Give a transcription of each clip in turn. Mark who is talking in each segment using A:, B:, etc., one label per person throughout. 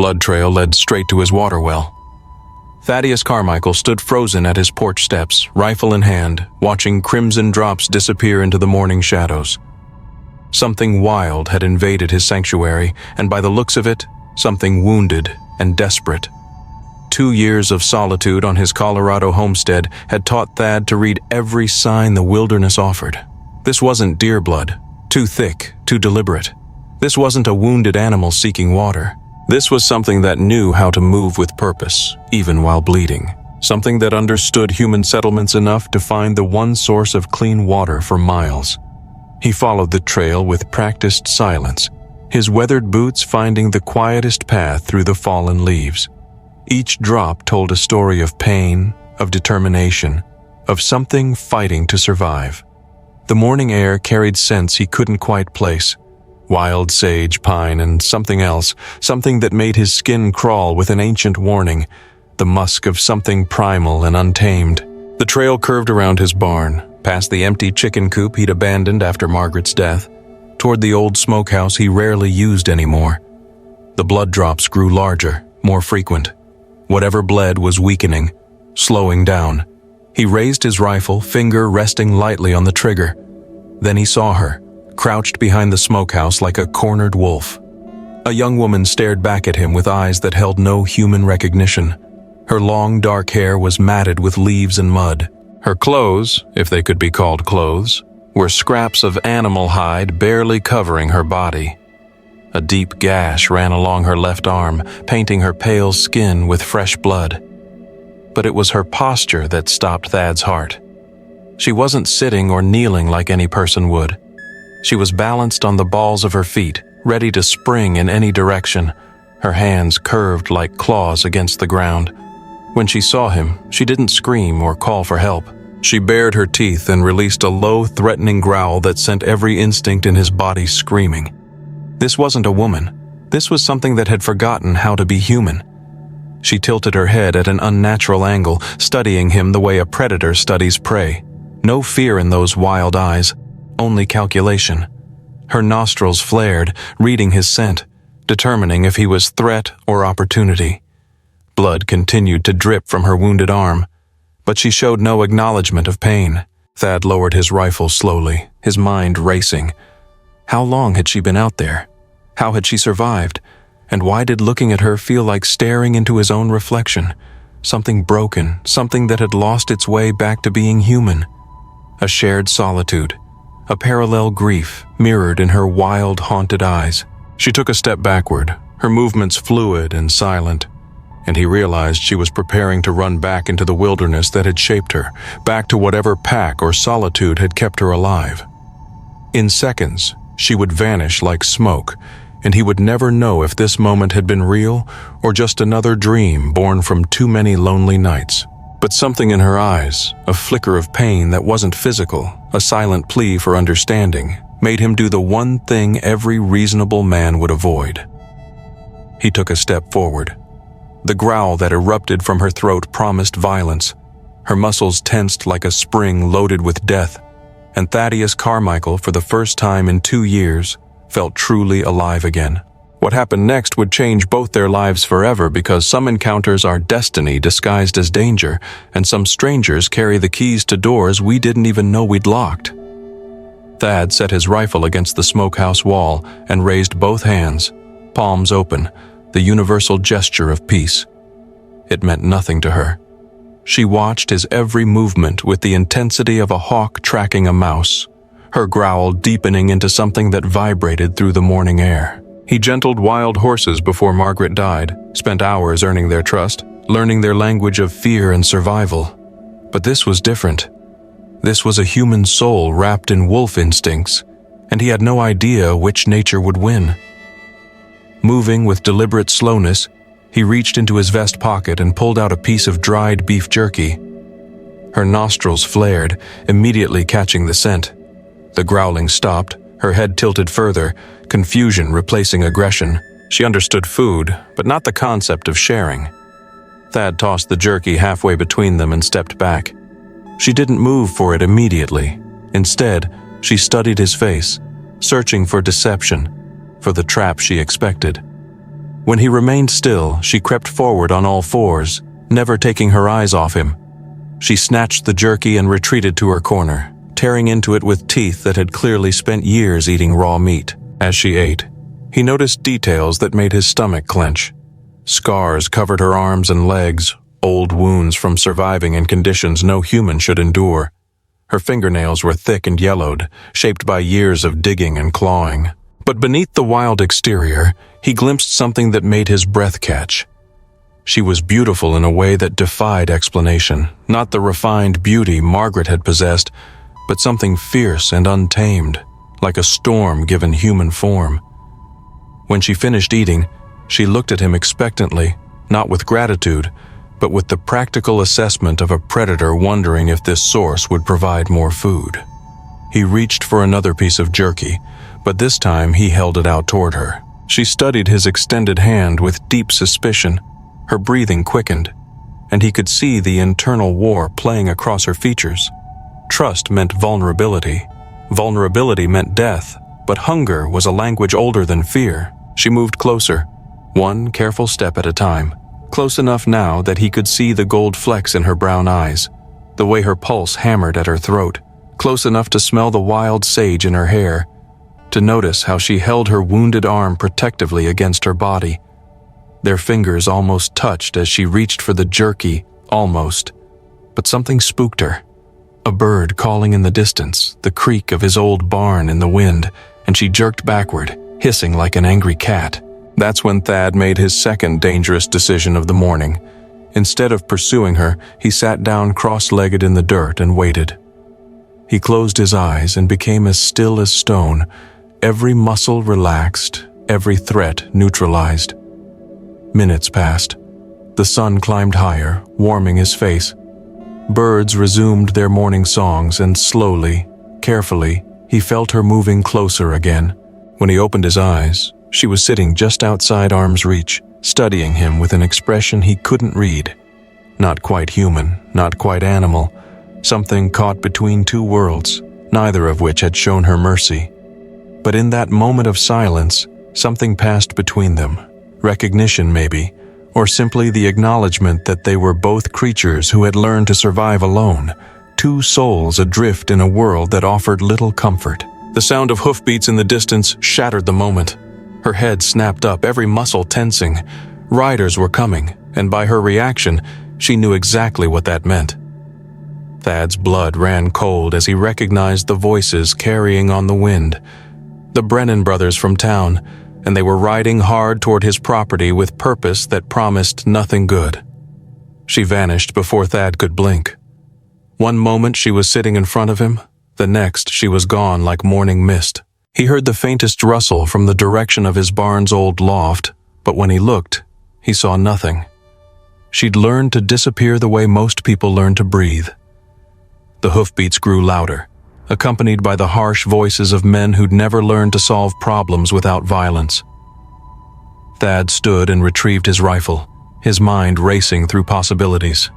A: blood trail led straight to his water well. Thaddeus Carmichael stood frozen at his porch steps, rifle in hand, watching crimson drops disappear into the morning shadows. Something wild had invaded his sanctuary, and by the looks of it, something wounded and desperate. 2 years of solitude on his Colorado homestead had taught Thad to read every sign the wilderness offered. This wasn't deer blood, too thick, too deliberate. This wasn't a wounded animal seeking water. This was something that knew how to move with purpose, even while bleeding. Something that understood human settlements enough to find the one source of clean water for miles. He followed the trail with practiced silence, his weathered boots finding the quietest path through the fallen leaves. Each drop told a story of pain, of determination, of something fighting to survive. The morning air carried scents he couldn't quite place. Wild sage, pine, and something else, something that made his skin crawl with an ancient warning, the musk of something primal and untamed. The trail curved around his barn, past the empty chicken coop he'd abandoned after Margaret's death, toward the old smokehouse he rarely used anymore. The blood drops grew larger, more frequent. Whatever bled was weakening, slowing down. He raised his rifle, finger resting lightly on the trigger. Then he saw her, crouched behind the smokehouse like a cornered wolf. A young woman stared back at him with eyes that held no human recognition. Her long, dark hair was matted with leaves and mud. Her clothes, if they could be called clothes, were scraps of animal hide barely covering her body. A deep gash ran along her left arm, painting her pale skin with fresh blood. But it was her posture that stopped Thad's heart. She wasn't sitting or kneeling like any person would. She was balanced on the balls of her feet, ready to spring in any direction, her hands curved like claws against the ground. When she saw him, she didn't scream or call for help. She bared her teeth and released a low, threatening growl that sent every instinct in his body screaming. This wasn't a woman. This was something that had forgotten how to be human. She tilted her head at an unnatural angle, studying him the way a predator studies prey. No fear in those wild eyes, only calculation. Her nostrils flared, reading his scent, determining if he was threat or opportunity. Blood continued to drip from her wounded arm, but she showed no acknowledgement of pain. Thad lowered his rifle slowly, his mind racing. How long had she been out there? How had she survived? And why did looking at her feel like staring into his own reflection? Something broken, something that had lost its way back to being human. A shared solitude, a parallel grief mirrored in her wild, haunted eyes. She took a step backward, her movements fluid and silent, and he realized she was preparing to run back into the wilderness that had shaped her, back to whatever pack or solitude had kept her alive. In seconds, she would vanish like smoke, and he would never know if this moment had been real or just another dream born from too many lonely nights. But something in her eyes, a flicker of pain that wasn't physical, a silent plea for understanding, made him do the one thing every reasonable man would avoid. He took a step forward. The growl that erupted from her throat promised violence. Her muscles tensed like a spring loaded with death, and Thaddeus Carmichael, for the first time in 2 years, felt truly alive again. What happened next would change both their lives forever, because some encounters are destiny disguised as danger, and some strangers carry the keys to doors we didn't even know we'd locked. Thad set his rifle against the smokehouse wall and raised both hands, palms open, the universal gesture of peace. It meant nothing to her. She watched his every movement with the intensity of a hawk tracking a mouse, her growl deepening into something that vibrated through the morning air. He gentled wild horses before Margaret died, spent hours earning their trust, learning their language of fear and survival. But this was different. This was a human soul wrapped in wolf instincts, and he had no idea which nature would win. Moving with deliberate slowness, he reached into his vest pocket and pulled out a piece of dried beef jerky. Her nostrils flared, immediately catching the scent. The growling stopped, her head tilted further, confusion replacing aggression. She understood food, but not the concept of sharing. Thad tossed the jerky halfway between them and stepped back. She didn't move for it immediately. Instead, she studied his face, searching for deception, for the trap she expected. When he remained still, she crept forward on all fours, never taking her eyes off him. She snatched the jerky and retreated to her corner, tearing into it with teeth that had clearly spent years eating raw meat. As she ate, he noticed details that made his stomach clench. Scars covered her arms and legs, old wounds from surviving in conditions no human should endure. Her fingernails were thick and yellowed, shaped by years of digging and clawing. But beneath the wild exterior, he glimpsed something that made his breath catch. She was beautiful in a way that defied explanation, not the refined beauty Margaret had possessed, but something fierce and untamed, like a storm given human form. When she finished eating, she looked at him expectantly, not with gratitude, but with the practical assessment of a predator wondering if this source would provide more food. He reached for another piece of jerky, but this time he held it out toward her. She studied his extended hand with deep suspicion. Her breathing quickened, and he could see the internal war playing across her features. Trust meant vulnerability. Vulnerability meant death, but hunger was a language older than fear. She moved closer, one careful step at a time, close enough now that he could see the gold flecks in her brown eyes, the way her pulse hammered at her throat, close enough to smell the wild sage in her hair, to notice how she held her wounded arm protectively against her body. Their fingers almost touched as she reached for the jerky, almost. But something spooked her. A bird calling in the distance, the creak of his old barn in the wind, and she jerked backward, hissing like an angry cat. That's when Thad made his second dangerous decision of the morning. Instead of pursuing her, he sat down cross-legged in the dirt and waited. He closed his eyes and became as still as stone, every muscle relaxed, every threat neutralized. Minutes passed. The sun climbed higher, warming his face. Birds resumed their morning songs, and slowly, carefully, he felt her moving closer again. When he opened his eyes, she was sitting just outside arm's reach, studying him with an expression he couldn't read. Not quite human, not quite animal, something caught between two worlds, neither of which had shown her mercy. But in that moment of silence, something passed between them. Recognition, maybe, or simply the acknowledgement that they were both creatures who had learned to survive alone, two souls adrift in a world that offered little comfort. The sound of hoofbeats in the distance shattered the moment. Her head snapped up, every muscle tensing. Riders were coming, and by her reaction, she knew exactly what that meant. Thad's blood ran cold as he recognized the voices carrying on the wind. The Brennan brothers from town, and they were riding hard toward his property with purpose that promised nothing good. She vanished before Thad could blink. One moment she was sitting in front of him, the next she was gone like morning mist. He heard the faintest rustle from the direction of his barn's old loft, but when he looked, he saw nothing. She'd learned to disappear the way most people learn to breathe. The hoofbeats grew louder, accompanied by the harsh voices of men who'd never learned to solve problems without violence. Thad stood and retrieved his rifle, his mind racing through possibilities.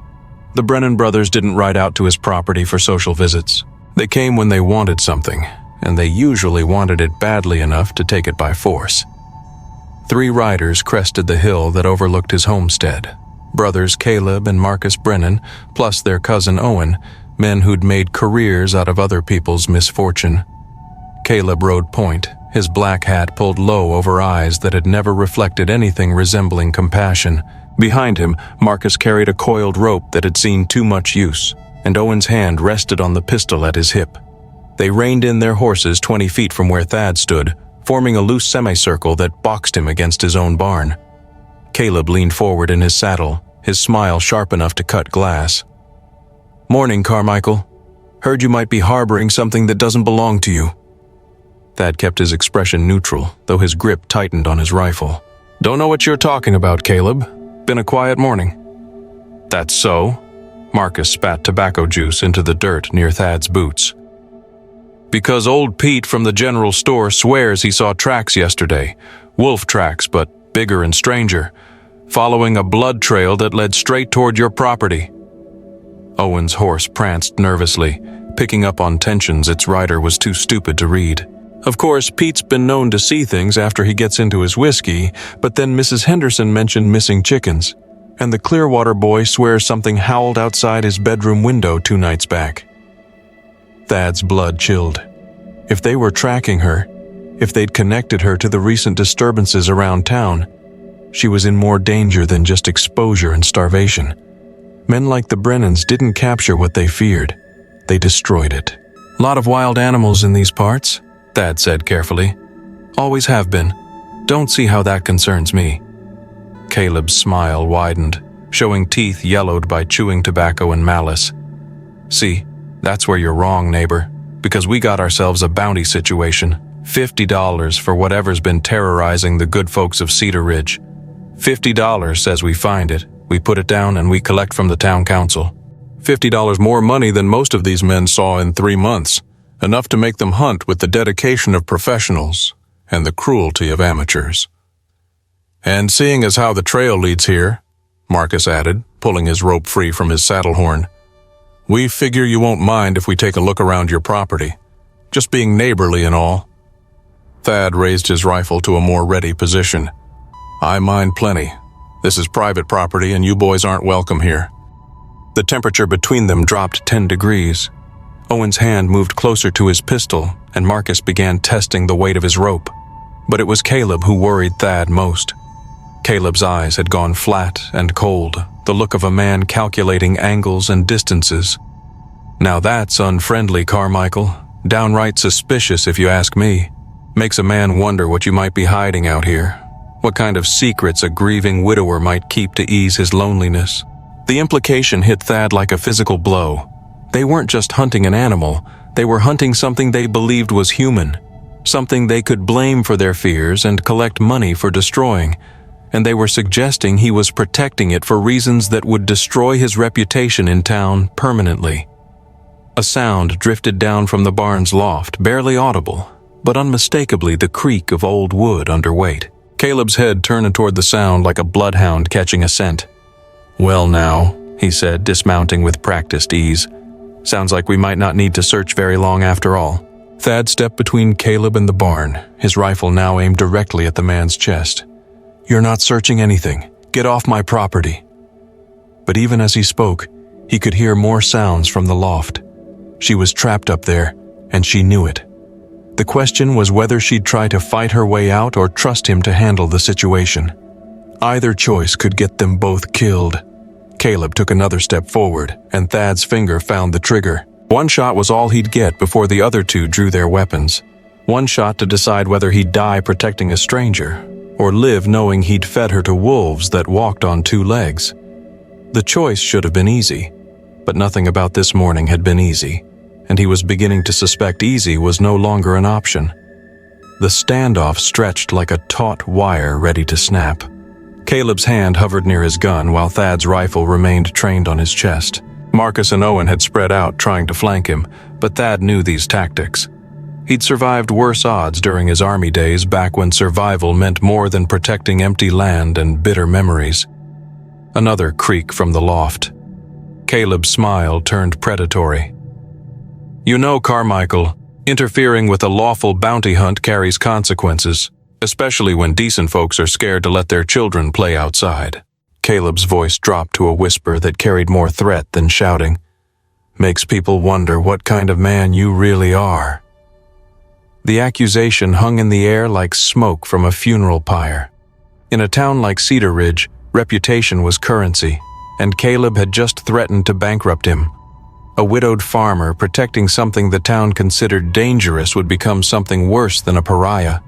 A: The Brennan brothers didn't ride out to his property for social visits. They came when they wanted something, and they usually wanted it badly enough to take it by force. 3 riders crested the hill that overlooked his homestead. Brothers Caleb and Marcus Brennan, plus their cousin Owen, men who'd made careers out of other people's misfortune. Caleb rode point, his black hat pulled low over eyes that had never reflected anything resembling compassion. Behind him, Marcus carried a coiled rope that had seen too much use, and Owen's hand rested on the pistol at his hip. They reined in their horses 20 feet from where Thad stood, forming a loose semicircle that boxed him against his own barn. Caleb leaned forward in his saddle, his smile sharp enough to cut glass. "Morning, Carmichael. Heard you might be harboring something that doesn't belong to you." Thad kept his expression neutral, though his grip tightened on his rifle. "Don't know what you're talking about, Caleb. Been a quiet morning." "That's so." Marcus spat tobacco juice into the dirt near Thad's boots. "Because old Pete from the general store swears he saw tracks yesterday. Wolf tracks, but bigger and stranger, following a blood trail that led straight toward your property." Owen's horse pranced nervously, picking up on tensions its rider was too stupid to read. Of course, Pete's been known to see things after he gets into his whiskey, but then Mrs. Henderson mentioned missing chickens, and the Clearwater boy swears something howled outside his bedroom window 2 nights back. Thad's blood chilled. If they were tracking her, if they'd connected her to the recent disturbances around town, she was in more danger than just exposure and starvation. Men like the Brennans didn't capture what they feared. They destroyed it. "Lot of wild animals in these parts," Thad said carefully. "Always have been. Don't see how that concerns me." Caleb's smile widened, showing teeth yellowed by chewing tobacco and malice. "See, that's where you're wrong, neighbor, because we got ourselves a bounty situation. $50 for whatever's been terrorizing the good folks of Cedar Ridge. $50 says we find it, we put it down, and we collect from the town council. $50 more money than most of these men saw in 3 months. Enough to make them hunt with the dedication of professionals and the cruelty of amateurs. And seeing as how the trail leads here," Marcus added, pulling his rope free from his saddle horn, "we figure you won't mind if we take a look around your property. Just being neighborly and all." Thad raised his rifle to a more ready position. "I mind plenty. This is private property and you boys aren't welcome here." The temperature between them dropped 10 degrees. Owen's hand moved closer to his pistol, and Marcus began testing the weight of his rope. But it was Caleb who worried Thad most. Caleb's eyes had gone flat and cold, the look of a man calculating angles and distances. "Now that's unfriendly, Carmichael. Downright suspicious if you ask me. Makes a man wonder what you might be hiding out here. What kind of secrets a grieving widower might keep to ease his loneliness." The implication hit Thad like a physical blow. They weren't just hunting an animal, they were hunting something they believed was human, something they could blame for their fears and collect money for destroying, and they were suggesting he was protecting it for reasons that would destroy his reputation in town permanently. A sound drifted down from the barn's loft, barely audible, but unmistakably the creak of old wood under weight. Caleb's head turned toward the sound like a bloodhound catching a scent. "Well now," he said, dismounting with practiced ease. "Sounds like we might not need to search very long after all." Thad stepped between Caleb and the barn, his rifle now aimed directly at the man's chest. "You're not searching anything. Get off my property." But even as he spoke, he could hear more sounds from the loft. She was trapped up there, and she knew it. The question was whether she'd try to fight her way out or trust him to handle the situation. Either choice could get them both killed. Caleb took another step forward, and Thad's finger found the trigger. One shot was all he'd get before the other two drew their weapons. One shot to decide whether he'd die protecting a stranger, or live knowing he'd fed her to wolves that walked on 2 legs. The choice should have been easy, but nothing about this morning had been easy, and he was beginning to suspect easy was no longer an option. The standoff stretched like a taut wire ready to snap. Caleb's hand hovered near his gun while Thad's rifle remained trained on his chest. Marcus and Owen had spread out trying to flank him, but Thad knew these tactics. He'd survived worse odds during his army days back when survival meant more than protecting empty land and bitter memories. Another creak from the loft. Caleb's smile turned predatory. "You know, Carmichael, interfering with a lawful bounty hunt carries consequences, especially when decent folks are scared to let their children play outside." Caleb's voice dropped to a whisper that carried more threat than shouting. "Makes people wonder what kind of man you really are." The accusation hung in the air like smoke from a funeral pyre. In a town like Cedar Ridge, reputation was currency, and Caleb had just threatened to bankrupt him. A widowed farmer protecting something the town considered dangerous would become something worse than a pariah.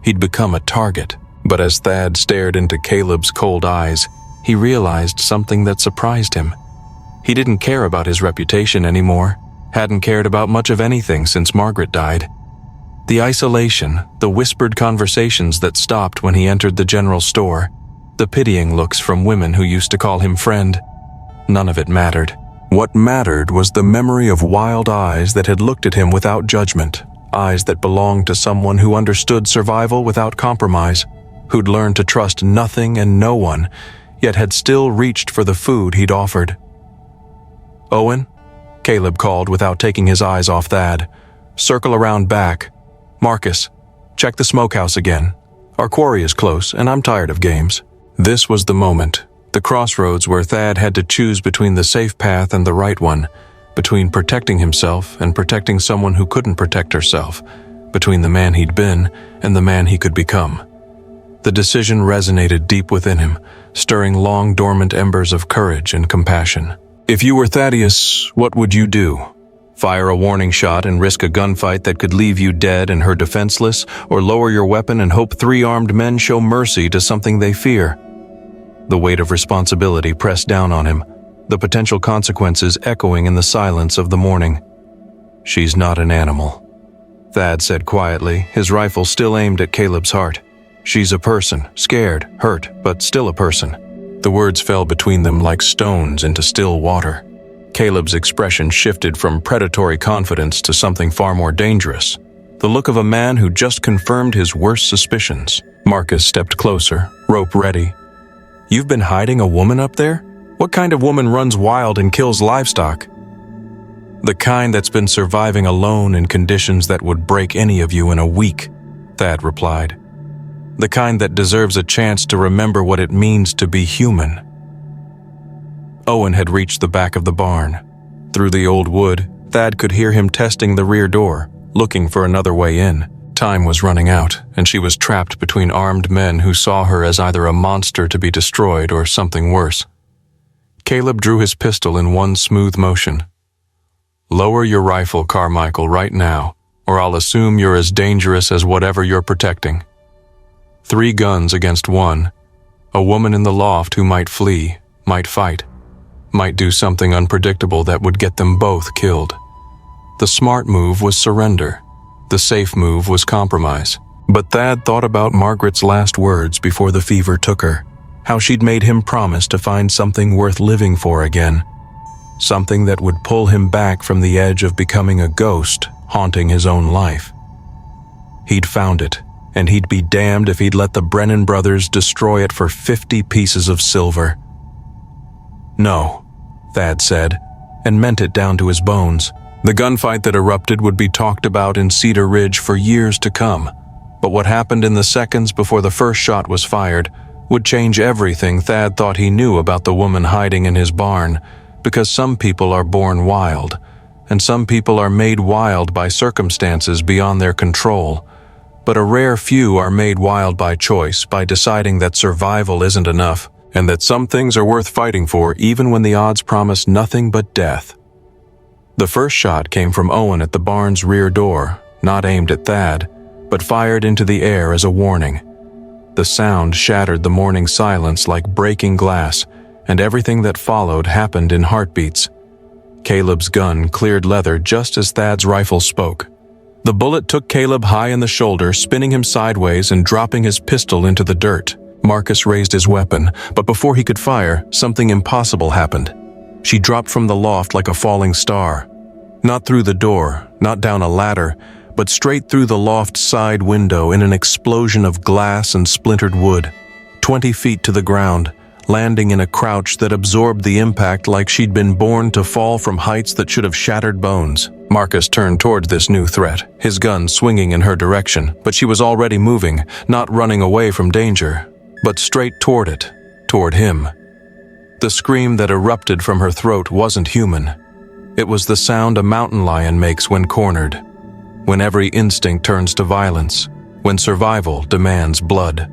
A: He'd become a target. But as Thad stared into Caleb's cold eyes, he realized something that surprised him. He didn't care about his reputation anymore, hadn't cared about much of anything since Margaret died. The isolation, the whispered conversations that stopped when he entered the general store, the pitying looks from women who used to call him friend, none of it mattered. What mattered was the memory of wild eyes that had looked at him without judgment, eyes that belonged to someone who understood survival without compromise, who'd learned to trust nothing and no one, yet had still reached for the food he'd offered. "Owen?" Caleb called without taking his eyes off Thad. "Circle around back. "Marcus, check the smokehouse again. Our quarry is close, and I'm tired of games." This was the moment, the crossroads where Thad had to choose between the safe path and the right one, between protecting himself and protecting someone who couldn't protect herself, between the man he'd been and the man he could become. The decision resonated deep within him, stirring long dormant embers of courage and compassion. If you were Thaddeus, what would you do? Fire a warning shot and risk a gunfight that could leave you dead and her defenseless, or lower your weapon and hope 3 armed men show mercy to something they fear? The weight of responsibility pressed down on him, the potential consequences echoing in the silence of the morning. "She's not an animal," Thad said quietly, his rifle still aimed at Caleb's heart. "She's a person, scared, hurt, but still a person." The words fell between them like stones into still water. Caleb's expression shifted from predatory confidence to something far more dangerous, the look of a man who just confirmed his worst suspicions. Marcus stepped closer, rope ready. "You've been hiding a woman up there? What kind of woman runs wild and kills livestock?" "The kind that's been surviving alone in conditions that would break any of you in a week," Thad replied. "The kind that deserves a chance to remember what it means to be human." Owen had reached the back of the barn. Through the old wood, Thad could hear him testing the rear door, looking for another way in. Time was running out, and she was trapped between armed men who saw her as either a monster to be destroyed or something worse. Caleb drew his pistol in one smooth motion. "Lower your rifle, Carmichael, right now, or I'll assume you're as dangerous as whatever you're protecting. 3 guns against 1. A woman in the loft who might flee, might fight, might do something unpredictable that would get them both killed. The smart move was surrender. The safe move was compromise." But Thad thought about Margaret's last words before the fever took her, how she'd made him promise to find something worth living for again, something that would pull him back from the edge of becoming a ghost haunting his own life. He'd found it, and he'd be damned if he'd let the Brennan brothers destroy it for 50 pieces of silver. "No," Thad said, and meant it down to his bones. The gunfight that erupted would be talked about in Cedar Ridge for years to come, but what happened in the seconds before the first shot was fired would change everything Thad thought he knew about the woman hiding in his barn, because some people are born wild, and some people are made wild by circumstances beyond their control, but a rare few are made wild by choice, by deciding that survival isn't enough, and that some things are worth fighting for even when the odds promise nothing but death. The first shot came from Owen at the barn's rear door, not aimed at Thad, but fired into the air as a warning. The sound shattered the morning silence like breaking glass, and everything that followed happened in heartbeats. Caleb's gun cleared leather just as Thad's rifle spoke. The bullet took Caleb high in the shoulder, spinning him sideways and dropping his pistol into the dirt. Marcus raised his weapon, but before he could fire, something impossible happened. She dropped from the loft like a falling star. Not through the door, not down a ladder, but straight through the loft side window in an explosion of glass and splintered wood. 20 feet to the ground, landing in a crouch that absorbed the impact like she'd been born to fall from heights that should have shattered bones. Marcus turned toward this new threat, his gun swinging in her direction, but she was already moving, not running away from danger, but straight toward it, toward him. The scream that erupted from her throat wasn't human. It was the sound a mountain lion makes when cornered, when every instinct turns to violence, when survival demands blood.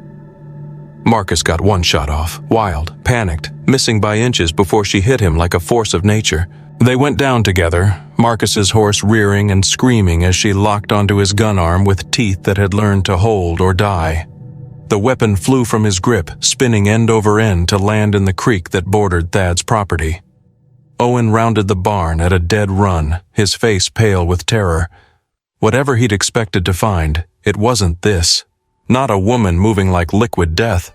A: Marcus got one shot off, wild, panicked, missing by inches before she hit him like a force of nature. They went down together, Marcus's horse rearing and screaming as she locked onto his gun arm with teeth that had learned to hold or die. The weapon flew from his grip, spinning end over end to land in the creek that bordered Thad's property. Owen rounded the barn at a dead run, his face pale with terror. Whatever he'd expected to find, it wasn't this. Not a woman moving like liquid death.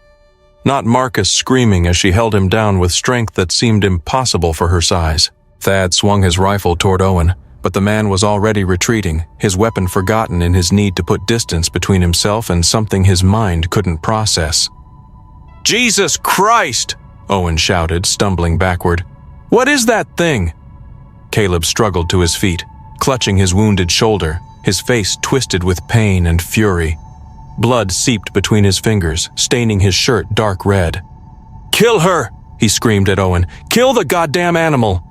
A: Not Marcus screaming as she held him down with strength that seemed impossible for her size. Thad swung his rifle toward Owen, but the man was already retreating, his weapon forgotten in his need to put distance between himself and something his mind couldn't process. "Jesus Christ!" Owen shouted, stumbling backward. "What is that thing?" Caleb struggled to his feet, clutching his wounded shoulder, his face twisted with pain and fury. Blood seeped between his fingers, staining his shirt dark red. "Kill her!" he screamed at Owen. "Kill the goddamn animal!"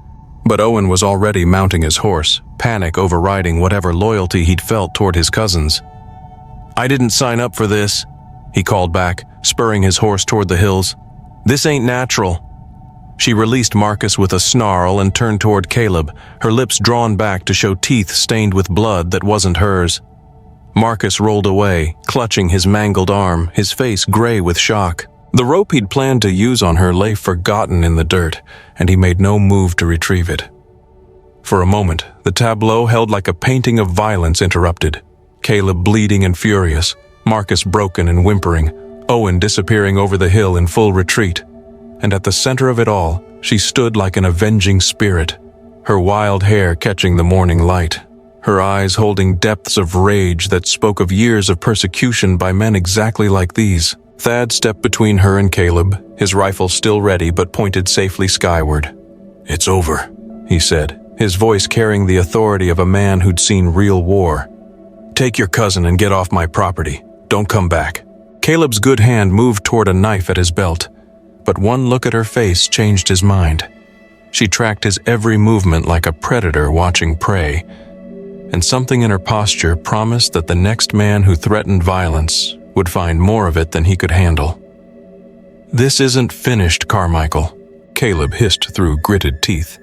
A: But Owen was already mounting his horse, panic overriding whatever loyalty he'd felt toward his cousins. "I didn't sign up for this," he called back, spurring his horse toward the hills. "This ain't natural." She released Marcus with a snarl and turned toward Caleb, her lips drawn back to show teeth stained with blood that wasn't hers. Marcus rolled away, clutching his mangled arm, his face gray with shock. The rope he'd planned to use on her lay forgotten in the dirt, and he made no move to retrieve it. For a moment, the tableau held like a painting of violence interrupted. Caleb bleeding and furious, Marcus broken and whimpering, Owen disappearing over the hill in full retreat. And at the center of it all, she stood like an avenging spirit, her wild hair catching the morning light, her eyes holding depths of rage that spoke of years of persecution by men exactly like these. Thad stepped between her and Caleb, his rifle still ready but pointed safely skyward. "It's over," he said, his voice carrying the authority of a man who'd seen real war. "Take your cousin and get off my property. Don't come back." Caleb's good hand moved toward a knife at his belt, but one look at her face changed his mind. She tracked his every movement like a predator watching prey, and something in her posture promised that the next man who threatened violence would find more of it than he could handle. "This isn't finished, Carmichael," Caleb hissed through gritted teeth.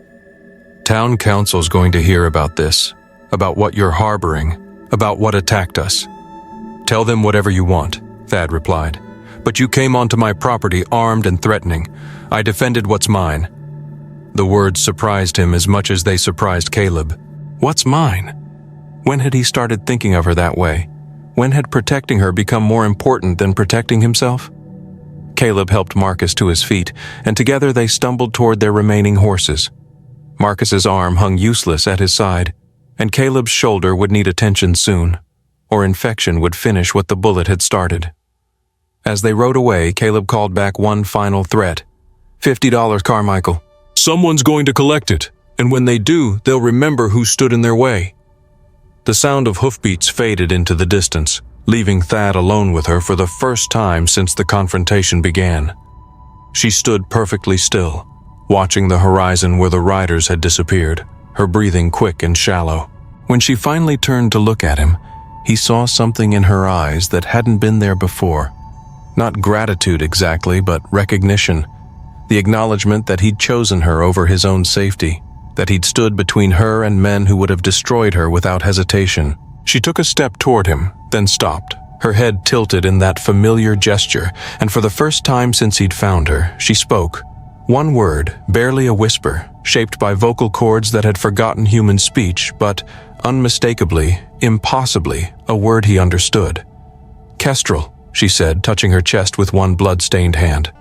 A: "Town council's going to hear about this, about what you're harboring, about what attacked us." "Tell them whatever you want," Thad replied. "But you came onto my property armed and threatening. I defended what's mine." The words surprised him as much as they surprised Caleb. What's mine? When had he started thinking of her that way? When had protecting her become more important than protecting himself? Caleb helped Marcus to his feet, and together they stumbled toward their remaining horses. Marcus's arm hung useless at his side, and Caleb's shoulder would need attention soon, or infection would finish what the bullet had started. As they rode away, Caleb called back one final threat. $50, Carmichael. Someone's going to collect it, and when they do, they'll remember who stood in their way. The sound of hoofbeats faded into the distance, leaving Thad alone with her for the first time since the confrontation began. She stood perfectly still, watching the horizon where the riders had disappeared, her breathing quick and shallow. When she finally turned to look at him, he saw something in her eyes that hadn't been there before. Not gratitude exactly, but recognition. The acknowledgement that he'd chosen her over his own safety, that he'd stood between her and men who would have destroyed her without hesitation. She took a step toward him, then stopped, her head tilted in that familiar gesture, and for the first time since he'd found her, she spoke. One word, barely a whisper, shaped by vocal cords that had forgotten human speech, but unmistakably, impossibly, a word he understood. "Kestrel," she said, touching her chest with one blood-stained hand.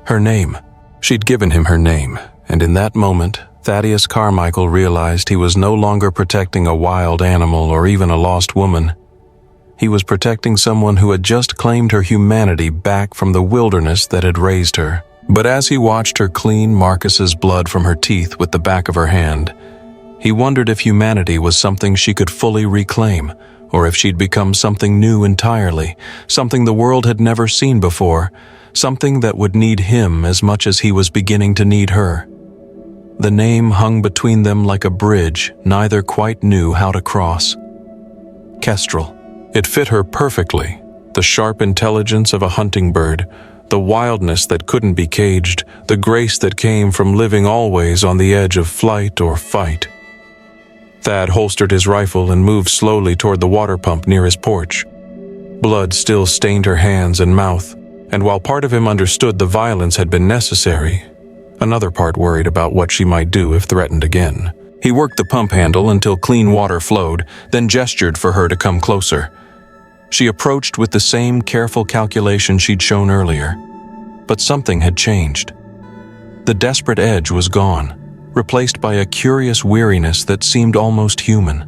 A: Her name. She'd given him her name, and in that moment, Thaddeus Carmichael realized he was no longer protecting a wild animal or even a lost woman. He was protecting someone who had just claimed her humanity back from the wilderness that had raised her. But as he watched her clean Marcus's blood from her teeth with the back of her hand, he wondered if humanity was something she could fully reclaim, or if she'd become something new entirely, something the world had never seen before, something that would need him as much as he was beginning to need her. The name hung between them like a bridge neither quite knew how to cross. Kestrel. It fit her perfectly, the sharp intelligence of a hunting bird, the wildness that couldn't be caged, the grace that came from living always on the edge of flight or fight. Thad holstered his rifle and moved slowly toward the water pump near his porch. Blood still stained her hands and mouth, and while part of him understood the violence had been necessary, another part worried about what she might do if threatened again. He worked the pump handle until clean water flowed, then gestured for her to come closer. She approached with the same careful calculation she'd shown earlier, but something had changed. The desperate edge was gone, replaced by a curious weariness that seemed almost human.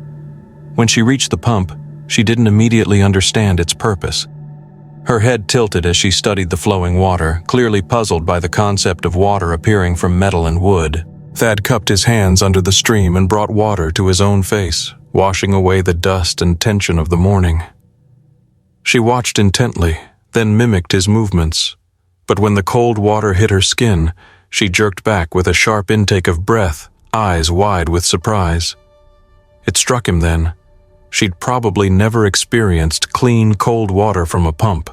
A: When she reached the pump, she didn't immediately understand its purpose. Her head tilted as she studied the flowing water, clearly puzzled by the concept of water appearing from metal and wood. Thad cupped his hands under the stream and brought water to his own face, washing away the dust and tension of the morning. She watched intently, then mimicked his movements. But when the cold water hit her skin, she jerked back with a sharp intake of breath, eyes wide with surprise. It struck him then. She'd probably never experienced clean, cold water from a pump.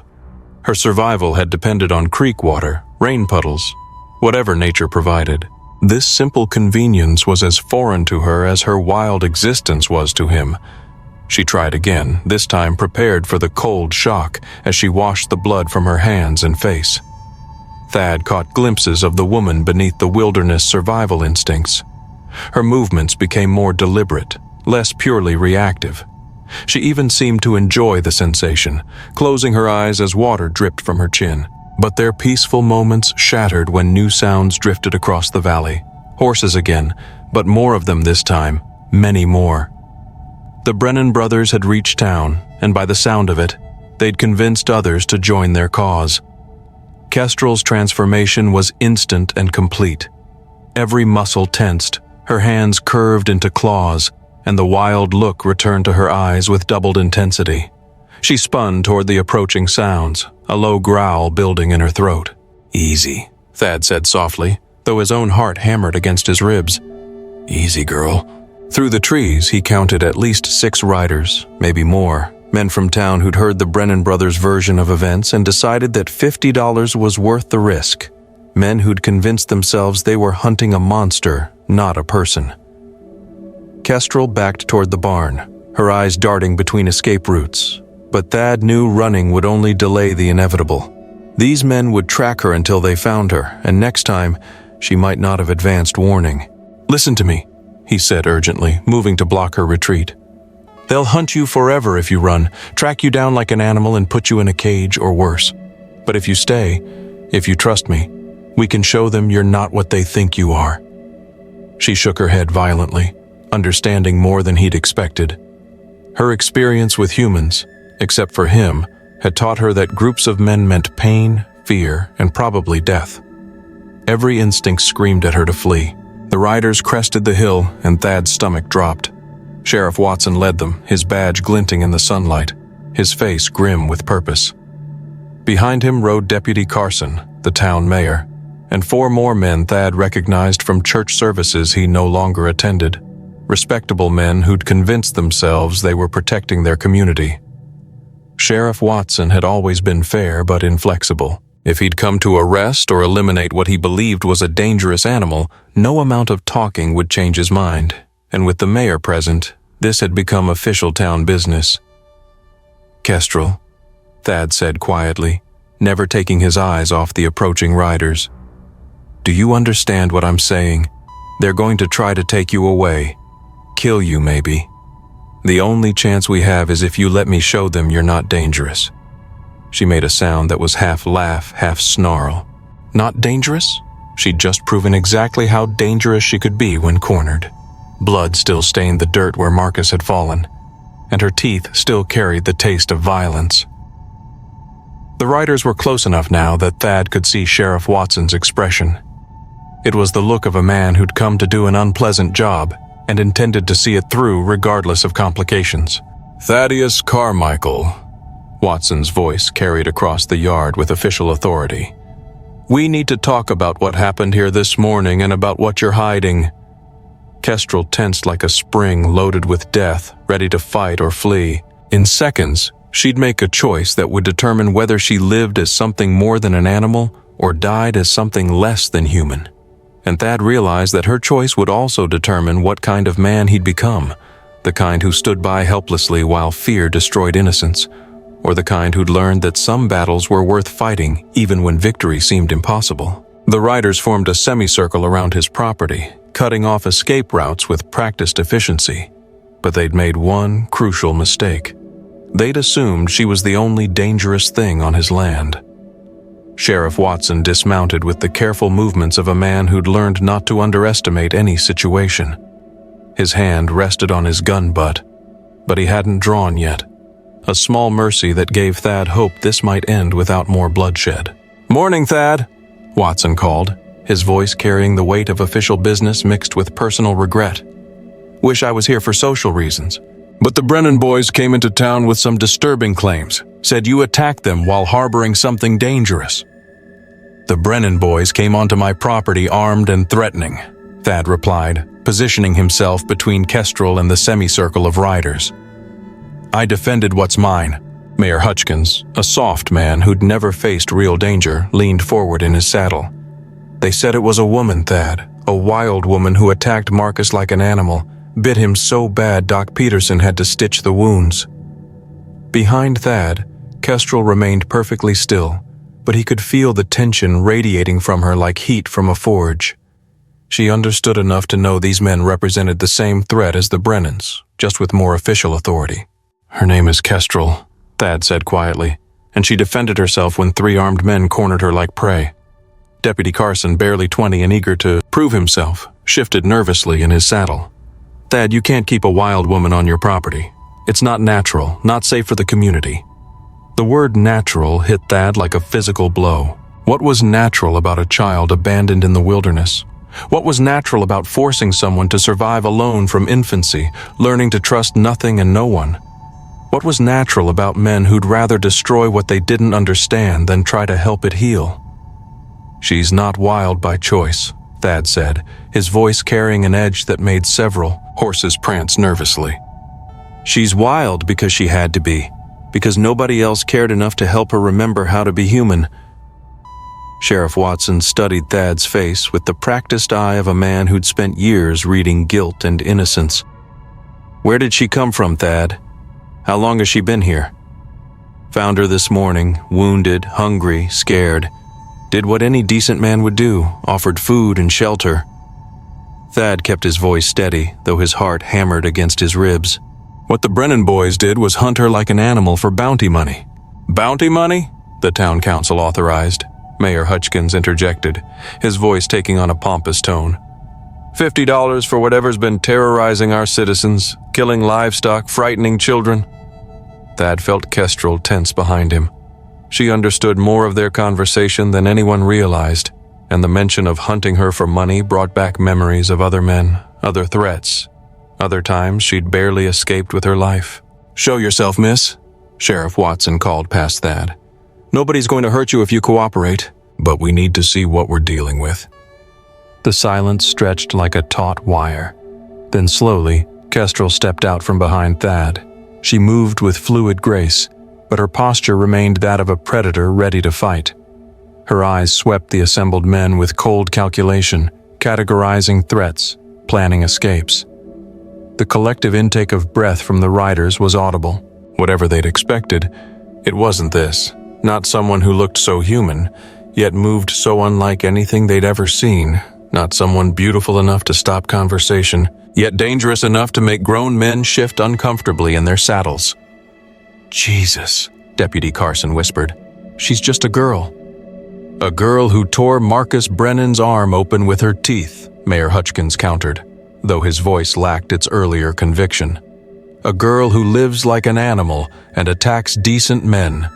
A: Her survival had depended on creek water, rain puddles, whatever nature provided. This simple convenience was as foreign to her as her wild existence was to him. She tried again, this time prepared for the cold shock as she washed the blood from her hands and face. Thad caught glimpses of the woman beneath the wilderness survival instincts. Her movements became more deliberate, less purely reactive. She even seemed to enjoy the sensation, closing her eyes as water dripped from her chin. But their peaceful moments shattered when new sounds drifted across the valley. Horses again, but more of them this time, many more. The Brennan brothers had reached town, and by the sound of it, they'd convinced others to join their cause. Kestrel's transformation was instant and complete. Every muscle tensed, her hands curved into claws, and the wild look returned to her eyes with doubled intensity. She spun toward the approaching sounds, a low growl building in her throat. "Easy," Thad said softly, though his own heart hammered against his ribs. "Easy, girl." Through the trees, he counted at least 6 riders, maybe more, men from town who'd heard the Brennan brothers' version of events and decided that $50 was worth the risk. Men who'd convinced themselves they were hunting a monster, not a person. Kestrel backed toward the barn, her eyes darting between escape routes. But Thad knew running would only delay the inevitable. These men would track her until they found her, and next time, she might not have advanced warning. "Listen to me," he said urgently, moving to block her retreat. "They'll hunt you forever if you run, track you down like an animal and put you in a cage or worse. But if you stay, if you trust me, we can show them you're not what they think you are." She shook her head violently, understanding more than he'd expected. Her experience with humans, except for him, had taught her that groups of men meant pain, fear, and probably death. Every instinct screamed at her to flee. The riders crested the hill, and Thad's stomach dropped. Sheriff Watson led them, his badge glinting in the sunlight, his face grim with purpose. Behind him rode Deputy Carson, the town mayor, and 4 more men Thad recognized from church services he no longer attended. Respectable men who'd convinced themselves they were protecting their community. Sheriff Watson had always been fair but inflexible. If he'd come to arrest or eliminate what he believed was a dangerous animal, no amount of talking would change his mind. And with the mayor present, this had become official town business. "Kestrel," Thad said quietly, never taking his eyes off the approaching riders. "Do you understand what I'm saying? They're going to try to take you away. Kill you, maybe. The only chance we have is if you let me show them you're not dangerous." She made a sound that was half laugh, half snarl. Not dangerous? She'd just proven exactly how dangerous she could be when cornered. Blood still stained the dirt where Marcus had fallen, and her teeth still carried the taste of violence. The riders were close enough now that Thad could see Sheriff Watson's expression. It was the look of a man who'd come to do an unpleasant job and intended to see it through regardless of complications. "Thaddeus Carmichael," Watson's voice carried across the yard with official authority. "We need to talk about what happened here this morning and about what you're hiding." Kestrel tensed like a spring loaded with death, ready to fight or flee. In seconds, she'd make a choice that would determine whether she lived as something more than an animal or died as something less than human. And Thad realized that her choice would also determine what kind of man he'd become, the kind who stood by helplessly while fear destroyed innocence, or the kind who'd learned that some battles were worth fighting even when victory seemed impossible. The riders formed a semicircle around his property, cutting off escape routes with practiced efficiency. But they'd made one crucial mistake. They'd assumed she was the only dangerous thing on his land. Sheriff Watson dismounted with the careful movements of a man who'd learned not to underestimate any situation. His hand rested on his gun butt, but he hadn't drawn yet. A small mercy that gave Thad hope this might end without more bloodshed. "Morning, Thad," Watson called, his voice carrying the weight of official business mixed with personal regret. "Wish I was here for social reasons, But the Brennan boys came into town with some disturbing claims, said you attacked them while harboring something dangerous. The Brennan boys came onto my property armed and threatening, Thad replied, positioning himself between Kestrel and the semicircle of riders. I defended what's mine. Mayor Hutchkins, a soft man who'd never faced real danger, leaned forward in his saddle. They said it was a woman, Thad, a wild woman who attacked Marcus like an animal, bit him so bad Doc Peterson had to stitch the wounds. Behind Thad, Kestrel remained perfectly still, but he could feel the tension radiating from her like heat from a forge. She understood enough to know these men represented the same threat as the Brennans, just with more official authority. Her name is Kestrel, Thad said quietly, and she defended herself when 3 armed men cornered her like prey. Deputy Carson, barely 20 and eager to prove himself, shifted nervously in his saddle. Thad, you can't keep a wild woman on your property. It's not natural, not safe for the community. The word natural hit Thad like a physical blow. What was natural about a child abandoned in the wilderness? What was natural about forcing someone to survive alone from infancy, learning to trust nothing and no one? What was natural about men who'd rather destroy what they didn't understand than try to help it heal? She's not wild by choice, Thad said, his voice carrying an edge that made several horses prance nervously. She's wild because she had to be, because nobody else cared enough to help her remember how to be human. Sheriff Watson studied Thad's face with the practiced eye of a man who'd spent years reading guilt and innocence. Where did she come from, Thad? How long has she been here? Found her this morning, wounded, hungry, scared. Did what any decent man would do, offered food and shelter. Thad kept his voice steady, though his heart hammered against his ribs. What the Brennan boys did was hunt her like an animal for bounty money. Bounty money? The town council authorized. Mayor Hutchkins interjected, his voice taking on a pompous tone. $50 for whatever's been terrorizing our citizens, killing livestock, frightening children. Thad felt Kestrel tense behind him. She understood more of their conversation than anyone realized, and the mention of hunting her for money brought back memories of other men, other threats. Other times she'd barely escaped with her life. Show yourself, miss, Sheriff Watson called past Thad. Nobody's going to hurt you if you cooperate, but we need to see what we're dealing with. The silence stretched like a taut wire. Then slowly, Kestrel stepped out from behind Thad. She moved with fluid grace, but her posture remained that of a predator ready to fight. Her eyes swept the assembled men with cold calculation, categorizing threats, planning escapes. The collective intake of breath from the riders was audible. Whatever they'd expected, it wasn't this. Not someone who looked so human, yet moved so unlike anything they'd ever seen. Not someone beautiful enough to stop conversation, yet dangerous enough to make grown men shift uncomfortably in their saddles. Jesus, Deputy Carson whispered. She's just a girl. A girl who tore Marcus Brennan's arm open with her teeth, Mayor Hutchkins countered, though his voice lacked its earlier conviction. A girl who lives like an animal and attacks decent men.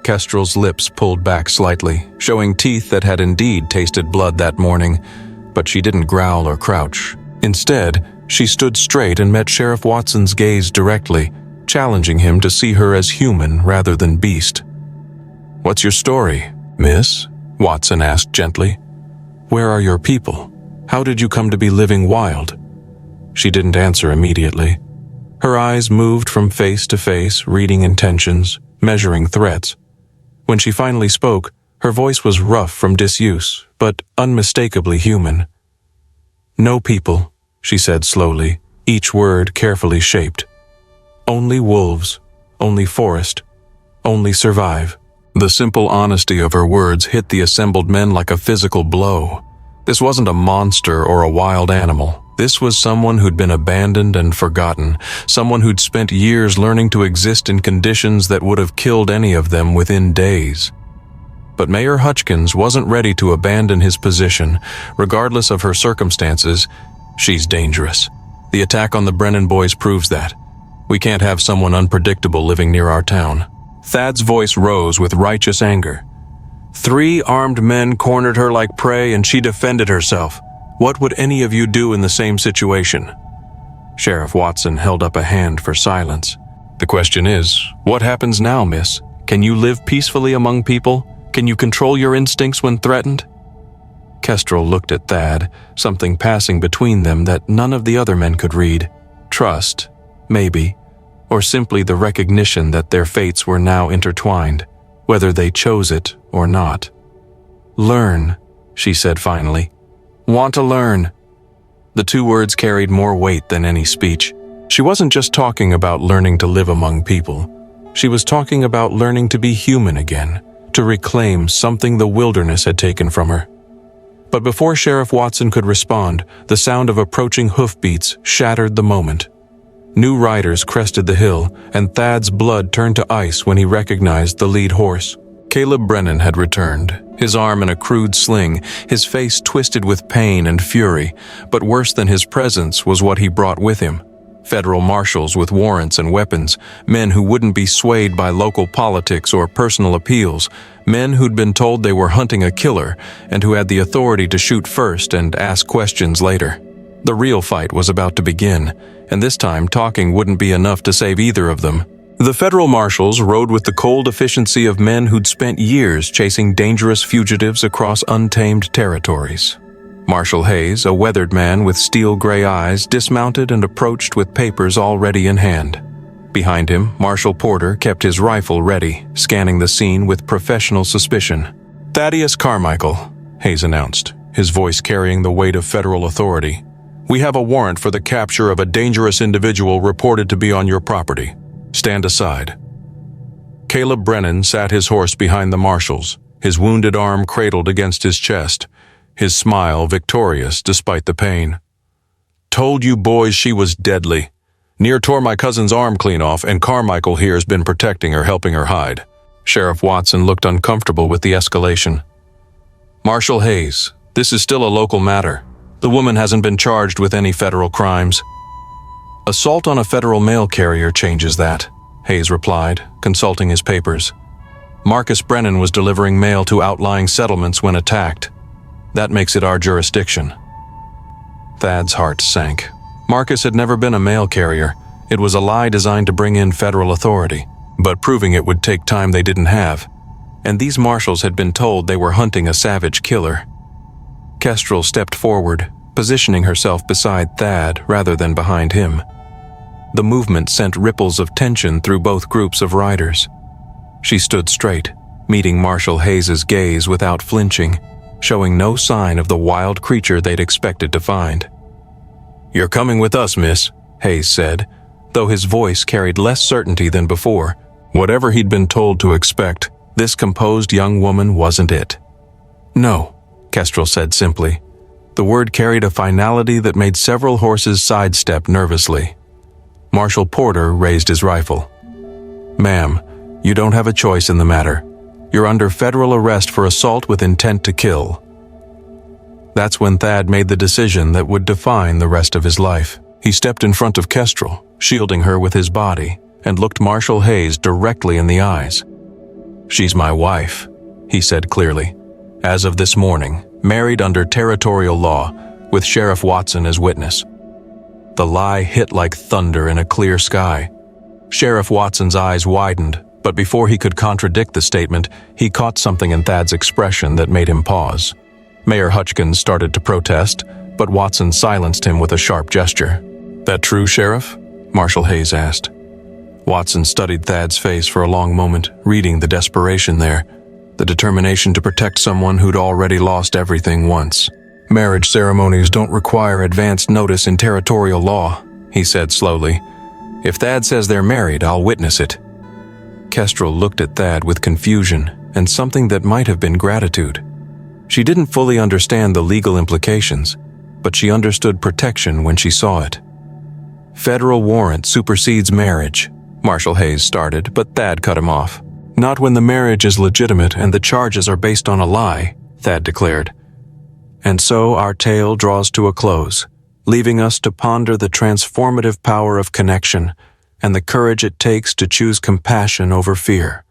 A: Kestrel's lips pulled back slightly, showing teeth that had indeed tasted blood that morning, but she didn't growl or crouch. Instead, she stood straight and met Sheriff Watson's gaze directly, challenging him to see her as human rather than beast. "What's your story, miss?" Watson asked gently. "Where are your people? How did you come to be living wild?" She didn't answer immediately. Her eyes moved from face to face, reading intentions, measuring threats. When she finally spoke, her voice was rough from disuse, but unmistakably human. "No people," she said slowly, each word carefully shaped. "Only wolves, only forest, only survive." The simple honesty of her words hit the assembled men like a physical blow. This wasn't a monster or a wild animal. This was someone who'd been abandoned and forgotten, someone who'd spent years learning to exist in conditions that would have killed any of them within days. But Mayor Hutchkins wasn't ready to abandon his position. Regardless of her circumstances, she's dangerous. The attack on the Brennan boys proves that. We can't have someone unpredictable living near our town. Thad's voice rose with righteous anger. 3 armed men cornered her like prey and she defended herself. What would any of you do in the same situation? Sheriff Watson held up a hand for silence. "The question is, what happens now, miss? Can you live peacefully among people? Can you control your instincts when threatened?" Kestrel looked at Thad, something passing between them that none of the other men could read. Trust, maybe, or simply the recognition that their fates were now intertwined, whether they chose it or not. "Learn," she said finally. "Want to learn." The two words carried more weight than any speech. She wasn't just talking about learning to live among people. She was talking about learning to be human again, to reclaim something the wilderness had taken from her. But before Sheriff Watson could respond, the sound of approaching hoofbeats shattered the moment. New riders crested the hill, and Thad's blood turned to ice when he recognized the lead horse. Caleb Brennan had returned, his arm in a crude sling, his face twisted with pain and fury, but worse than his presence was what he brought with him. Federal marshals with warrants and weapons, men who wouldn't be swayed by local politics or personal appeals, men who'd been told they were hunting a killer and who had the authority to shoot first and ask questions later. The real fight was about to begin, and this time talking wouldn't be enough to save either of them. The federal marshals rode with the cold efficiency of men who'd spent years chasing dangerous fugitives across untamed territories. Marshal Hayes, a weathered man with steel-gray eyes, dismounted and approached with papers already in hand. Behind him, Marshal Porter kept his rifle ready, scanning the scene with professional suspicion. "Thaddeus Carmichael," Hayes announced, his voice carrying the weight of federal authority. "We have a warrant for the capture of a dangerous individual reported to be on your property. Stand aside." Caleb Brennan sat his horse behind the marshals, his wounded arm cradled against his chest, his smile victorious despite the pain. "Told you boys she was deadly. Near tore my cousin's arm clean off, and Carmichael here's been protecting her, helping her hide." Sheriff Watson looked uncomfortable with the escalation. "Marshal Hayes, this is still a local matter. The woman hasn't been charged with any federal crimes." "Assault on a federal mail carrier changes that," Hayes replied, consulting his papers. "Marcus Brennan was delivering mail to outlying settlements when attacked. That makes it our jurisdiction." Thad's heart sank. Marcus had never been a mail carrier. It was a lie designed to bring in federal authority, but proving it would take time they didn't have. And these marshals had been told they were hunting a savage killer. Kestrel stepped forward, positioning herself beside Thad rather than behind him. The movement sent ripples of tension through both groups of riders. She stood straight, meeting Marshal Hayes's gaze without flinching, showing no sign of the wild creature they'd expected to find. "You're coming with us, miss," Hayes said, though his voice carried less certainty than before. Whatever he'd been told to expect, this composed young woman wasn't it. "No," Kestrel said simply. The word carried a finality that made several horses sidestep nervously. Marshal Porter raised his rifle. "Ma'am, you don't have a choice in the matter. You're under federal arrest for assault with intent to kill." That's when Thad made the decision that would define the rest of his life. He stepped in front of Kestrel, shielding her with his body, and looked Marshal Hayes directly in the eyes. "She's my wife," he said clearly. "As of this morning, married under territorial law, with Sheriff Watson as witness." The lie hit like thunder in a clear sky. Sheriff Watson's eyes widened, but before he could contradict the statement, he caught something in Thad's expression that made him pause. Mayor Hutchkins started to protest, but Watson silenced him with a sharp gesture. "That true, Sheriff?" Marshal Hayes asked. Watson studied Thad's face for a long moment, reading the desperation there, the determination to protect someone who'd already lost everything once. "Marriage ceremonies don't require advance notice in territorial law," he said slowly. "If Thad says they're married, I'll witness it." Kestrel looked at Thad with confusion and something that might have been gratitude. She didn't fully understand the legal implications, but she understood protection when she saw it. "Federal warrant supersedes marriage," Marshal Hayes started, but Thad cut him off. "Not when the marriage is legitimate and the charges are based on a lie," Thad declared. And so our tale draws to a close, leaving us to ponder the transformative power of connection and the courage it takes to choose compassion over fear.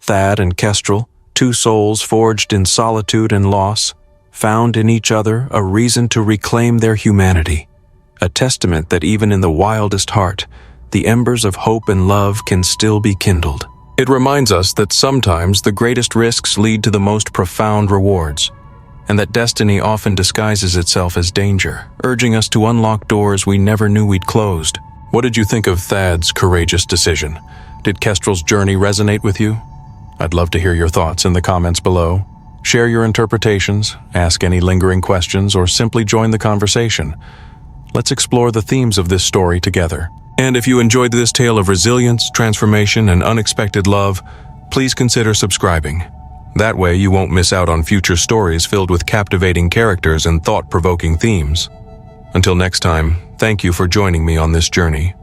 A: Thad and Kestrel, two souls forged in solitude and loss, found in each other a reason to reclaim their humanity. a testament that even in the wildest heart, the embers of hope and love can still be kindled. It reminds us that sometimes the greatest risks lead to the most profound rewards, and that destiny often disguises itself as danger, urging us to unlock doors we never knew we'd closed. What did you think of Thad's courageous decision? Did Kestrel's journey resonate with you? I'd love to hear your thoughts in the comments below. Share your interpretations, ask any lingering questions, or simply join the conversation. Let's explore the themes of this story together. And if you enjoyed this tale of resilience, transformation, and unexpected love, please consider subscribing. That way you won't miss out on future stories filled with captivating characters and thought-provoking themes. Until next time, thank you for joining me on this journey.